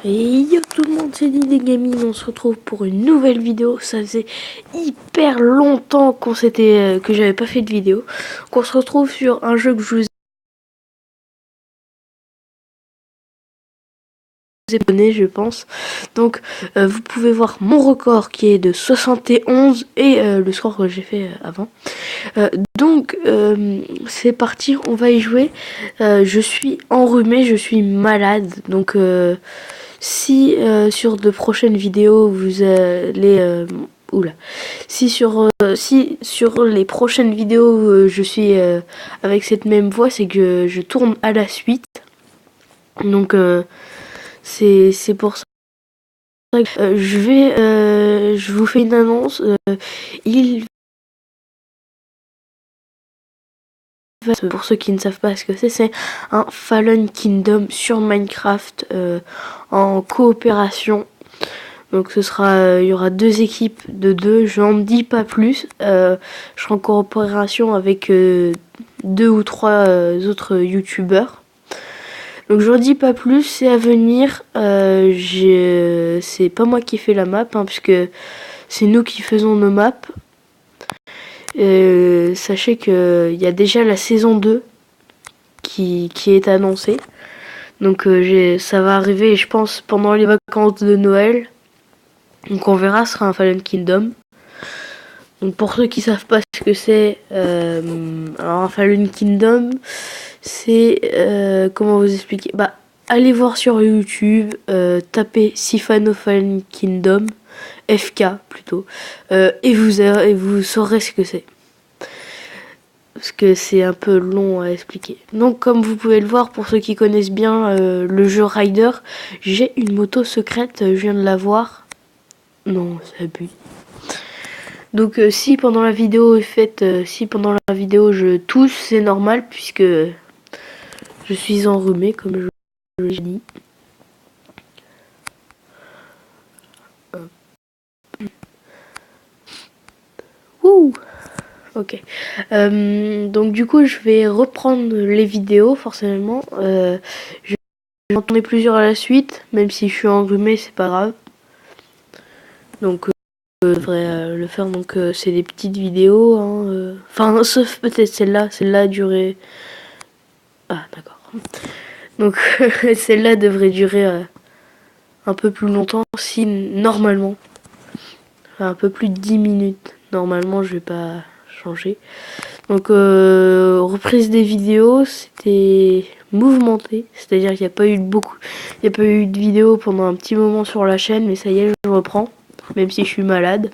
Et yo tout le monde, c'est Didé Gaming, on se retrouve pour une nouvelle vidéo. Ça faisait hyper longtemps que j'avais pas fait de vidéo. Qu'on se retrouve sur un jeu que je vous ai donné, je pense. Donc vous pouvez voir mon record qui est de 71 et le score que j'ai fait avant. Donc c'est parti, on va y jouer. Je suis enrhumé, je suis malade, donc si sur de prochaines vidéos vous allez si sur les prochaines vidéos je suis avec cette même voix, c'est que je tourne à la suite. Donc c'est pour ça que je vous fais une annonce. Pour ceux qui ne savent pas ce que c'est un Fallen Kingdom sur Minecraft en coopération. Donc il y aura 2 équipes de 2, j'en dis pas plus. Je serai en coopération avec 2 ou 3 autres youtubeurs. Donc j'en dis pas plus, c'est à venir. C'est pas moi qui fais la map, puisque c'est nous qui faisons nos maps. Sachez qu'il y a déjà la saison 2 qui est annoncée. Donc ça va arriver, je pense, pendant les vacances de Noël. Donc on verra, ce sera un Fallen Kingdom. Donc pour ceux qui savent pas ce que c'est, alors un Fallen Kingdom, c'est comment vous expliquer. Allez voir sur YouTube, tapez Sifano Fallen Kingdom, FK plutôt, et vous saurez ce que c'est. Parce que c'est un peu long à expliquer. Donc comme vous pouvez le voir, pour ceux qui connaissent bien le jeu Rider, j'ai une moto secrète, je viens de la voir. Non, c'est abusé. Donc si pendant la vidéo je tousse, c'est normal puisque je suis enrhumé, comme je l'ai dit. Ouh. Ok. Donc du coup je vais reprendre les vidéos forcément. Je vais en tourner plusieurs à la suite, même si je suis enrhumé, c'est pas grave. Donc je devrais le faire. Donc c'est des petites vidéos. Enfin sauf peut-être celle-là a duré. Ah d'accord. Donc celle-là devrait durer un peu plus longtemps, si normalement. Enfin, un peu plus de 10 minutes. Normalement je vais pas changer. Donc reprise des vidéos, c'était mouvementé, c'est-à-dire qu'il n'y a pas eu de vidéos pendant un petit moment sur la chaîne, mais ça y est, je reprends, même si je suis malade.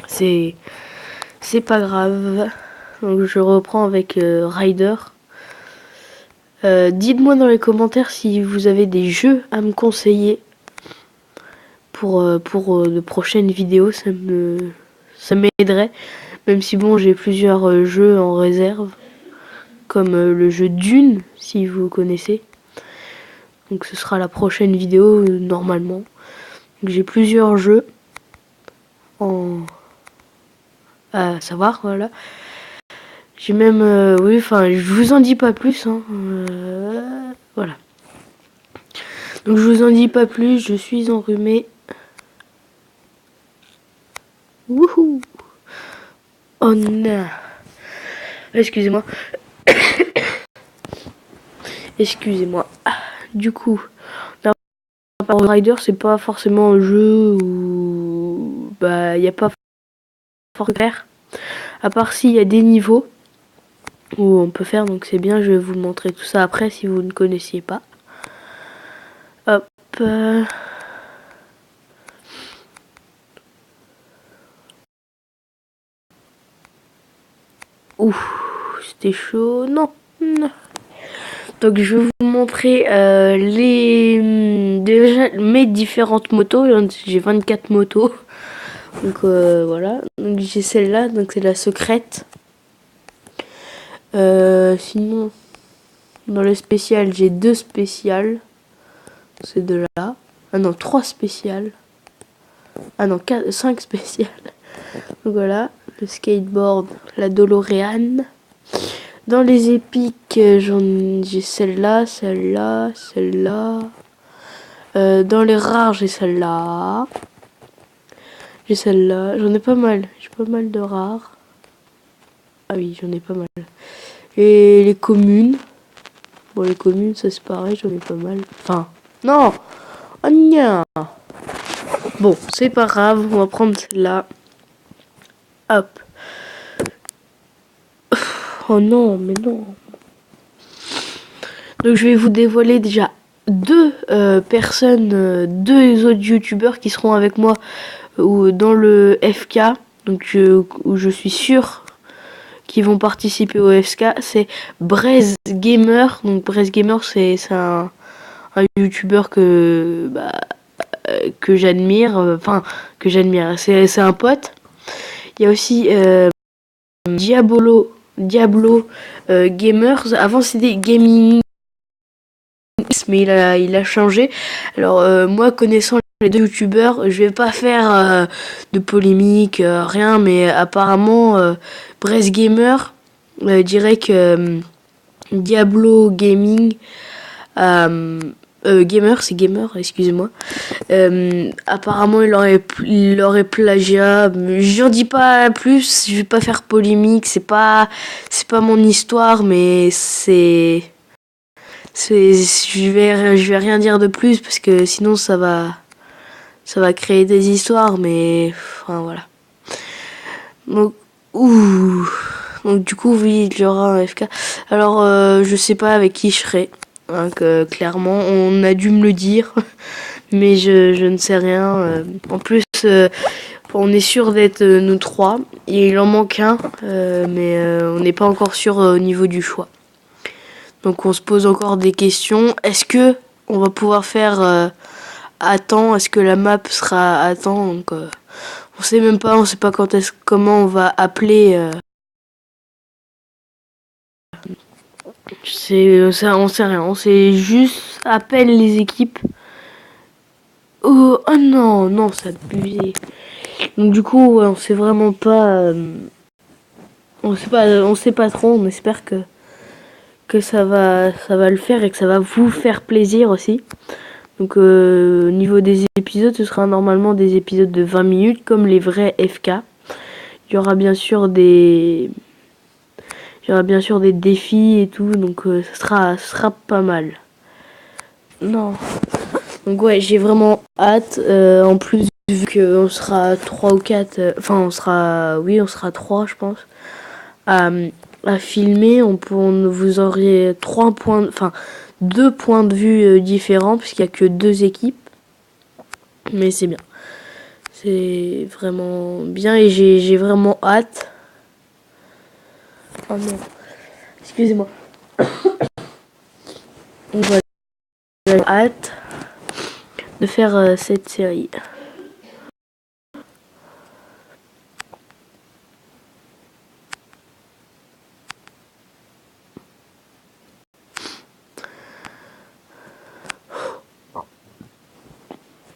C'est pas grave. Donc je reprends avec Rider. Dites-moi dans les commentaires si vous avez des jeux à me conseiller pour de prochaines vidéos, ça m'aiderait. Même si bon, j'ai plusieurs jeux en réserve, comme le jeu Dune, si vous connaissez. Donc ce sera la prochaine vidéo normalement. Donc j'ai plusieurs jeux à savoir, voilà. J'ai même je vous en dis pas plus, voilà. Donc je vous en dis pas plus, je suis enrhumé. Wouhou. Oh non. Excusez-moi. Excusez-moi. Du coup, Rider, c'est pas forcément un jeu où il n'y a pas forcément faire. À part s'il y a des niveaux où on peut faire, donc c'est bien, je vais vous montrer tout ça après si vous ne connaissiez pas. Hop. Ouh, c'était chaud. Non. Donc je vais vous montrer déjà mes différentes motos. J'ai 24 motos. Donc voilà. Donc j'ai celle-là, donc c'est la secrète. Sinon, dans le spécial, j'ai 2 spéciales. C'est de là. Ah non, 3 spéciales. Ah non, 5 spéciales. Donc voilà, le skateboard, la DeLorean. Dans les épiques, j'ai celle-là, celle-là, celle-là. Dans les rares, j'ai celle-là. J'ai celle-là. J'en ai pas mal. J'ai pas mal de rares. Ah oui, j'en ai pas mal. Et les communes. Bon, les communes, ça c'est pareil, j'en ai pas mal. Enfin, non. Oh non. Bon, c'est pas grave, on va prendre celle-là. Hop. Oh non, mais non. Donc je vais vous dévoiler déjà deux personnes, deux autres youtubeurs qui seront avec moi dans le FK. Donc où je suis sûr qu'ils vont participer au FK. C'est Braise Gamer. Donc Braise Gamer, c'est un youtubeur que j'admire. Enfin, que j'admire. C'est un pote. Il y a aussi Diablo Gamers. Avant c'était Gaming, mais il a changé. Alors moi, connaissant les deux youtubeurs, je vais pas faire de polémique, rien, mais apparemment Braise Gamer dirait que Diablo Gaming Gamer, c'est Gamer, excusez-moi. Apparemment, il aurait plagiat. J'en dis pas plus. Je vais pas faire polémique. C'est pas mon histoire, mais je vais rien dire de plus parce que sinon ça va créer des histoires. Mais enfin voilà. Donc donc du coup oui, il y aura un FK. Alors je sais pas avec qui je serai. Hein, clairement, on a dû me le dire, mais je ne sais rien. En plus, on est sûr d'être nous trois. Et il en manque un, mais on n'est pas encore sûr au niveau du choix. Donc on se pose encore des questions. Est-ce que on va pouvoir faire à temps? Est-ce que la map sera à temps? Donc on sait même pas. On sait pas comment on va appeler. On sait rien, on sait juste appelle les équipes. Oh non, non, ça abusé. Donc du coup, ouais, on sait vraiment pas, on sait pas trop. On espère que ça va le faire et que ça va vous faire plaisir aussi. Donc au niveau des épisodes, ce sera normalement des épisodes de 20 minutes comme les vrais FK. Il y aura bien sûr des défis et tout, donc ce sera pas mal. Non. Donc ouais, j'ai vraiment hâte. En plus, vu qu'on sera 3 ou 4, enfin on sera 3 je pense, à filmer. Vous aurez 2 points de vue différents, puisqu'il n'y a que 2 équipes. Mais c'est bien. C'est vraiment bien et j'ai vraiment hâte. Oh non. Excusez-moi. Voilà, j'ai hâte de faire cette série.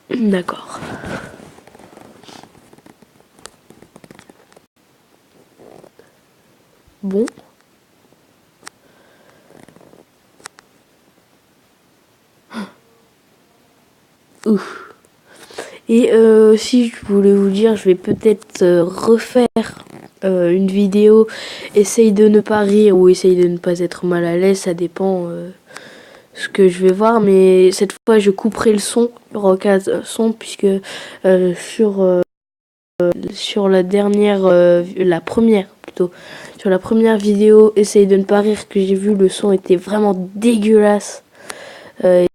D'accord. Bon. Ouf. Et si je voulais vous dire, je vais peut-être refaire une vidéo. Essaye de ne pas rire ou essaye de ne pas être mal à l'aise, ça dépend ce que je vais voir. Mais cette fois, je couperai le son, le rocade son, puisque sur la première plutôt, sur la première vidéo, essaye de ne pas rire que j'ai vu, le son était vraiment dégueulasse. Et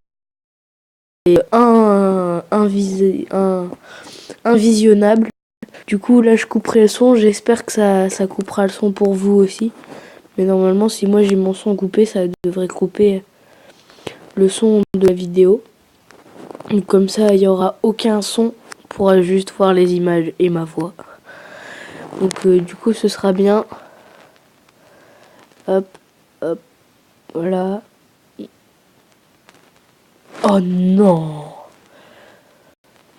invisionnable. Du coup, là, je couperai le son. J'espère que ça coupera le son pour vous aussi. Mais normalement, si moi j'ai mon son coupé, ça devrait couper le son de la vidéo. Donc, comme ça, il n'y aura aucun son. On pourra juste voir les images et ma voix. Donc, du coup, ce sera bien. Hop, hop, voilà. Oh non!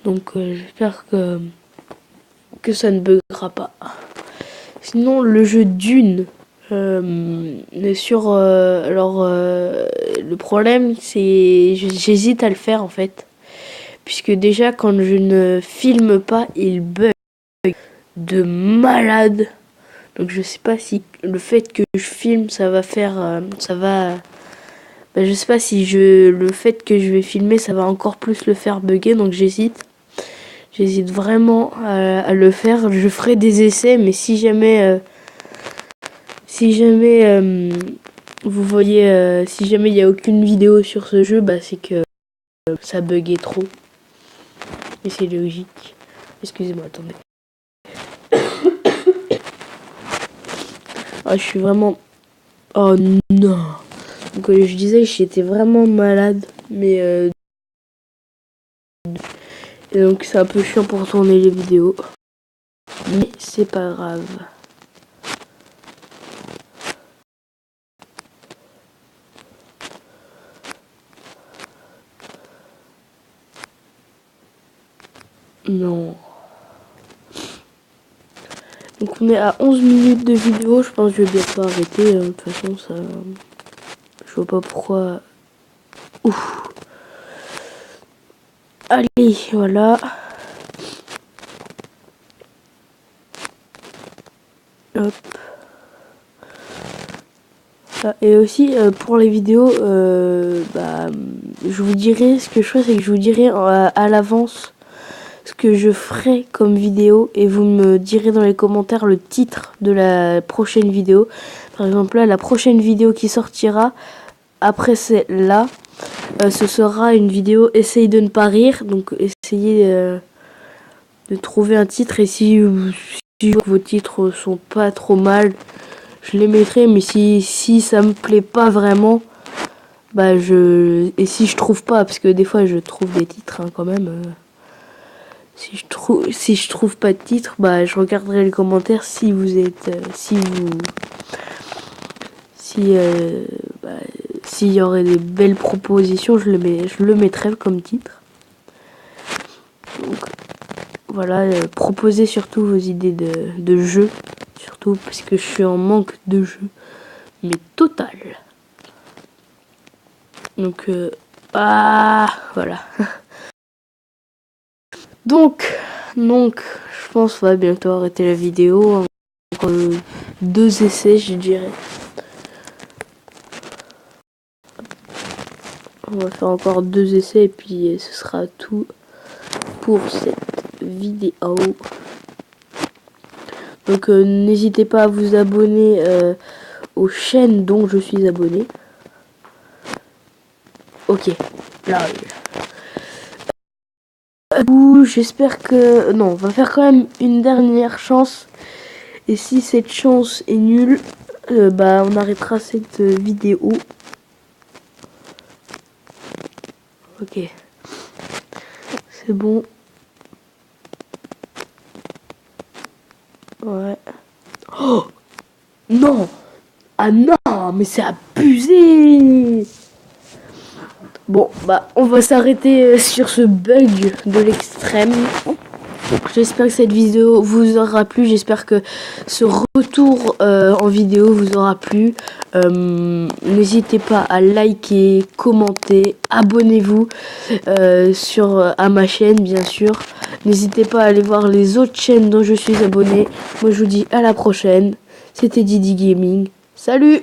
Donc, j'espère que ça ne buggera pas. Sinon, le jeu Dune. Le problème, c'est j'hésite à le faire en fait. puisque déjà quand je ne filme pas, il bug de malade. Donc je sais pas si le fait que je filme, ça va faire, je sais pas si le fait que je vais filmer, ça va encore plus le faire bugger. Donc j'hésite vraiment à le faire. Je ferai des essais, mais si jamais vous voyez, si jamais il n'y a aucune vidéo sur ce jeu, bah c'est que ça buguait trop. Et c'est logique. Excusez-moi, attendez. Ah, je suis vraiment... Oh non. Donc je disais que j'étais vraiment malade. Mais... Et donc c'est un peu chiant pour tourner les vidéos. Mais c'est pas grave. Non. Donc on est à 11 minutes de vidéo. Je pense que je vais bientôt arrêter. De toute façon, ça... Je vois pas pourquoi... Ouf. Allez, voilà. Hop. Ah, et aussi, pour les vidéos, je vous dirai, ce que je ferai, c'est que je vous dirai à l'avance ce que je ferai comme vidéo. Et vous me direz dans les commentaires le titre de la prochaine vidéo. Par exemple, là, la prochaine vidéo qui sortira, après celle-là, ce sera une vidéo Essaye de ne pas rire. Donc, essayez de trouver un titre. Et si vos titres sont pas trop mal, je les mettrai. Mais si ça me plaît pas vraiment, et si je trouve pas, parce que des fois je trouve des titres quand même. Si je trouve pas de titre, je regarderai les commentaires. Si vous êtes, s'il y aurait des belles propositions, je le mettrai comme titre. Donc voilà, proposez surtout vos idées de jeux, surtout parce que je suis en manque de jeux, mais total. Donc voilà. Donc, je pense qu'on va bientôt arrêter la vidéo. Encore 2 essais, je dirais. On va faire encore 2 essais et puis ce sera tout pour cette vidéo. Donc n'hésitez pas à vous abonner aux chaînes dont je suis abonné. Ok, là. J'espère que... Non, on va faire quand même une dernière chance. Et si cette chance est nulle, on arrêtera cette vidéo. Ok. C'est bon. Ouais. Oh non. Ah non, mais c'est abusé. Bon, on va s'arrêter sur ce bug de l'extrême. J'espère que cette vidéo vous aura plu. J'espère que ce retour en vidéo vous aura plu. N'hésitez pas à liker, commenter, abonnez-vous à ma chaîne, bien sûr. N'hésitez pas à aller voir les autres chaînes dont je suis abonné. Moi, je vous dis à la prochaine. C'était Didi Gaming. Salut!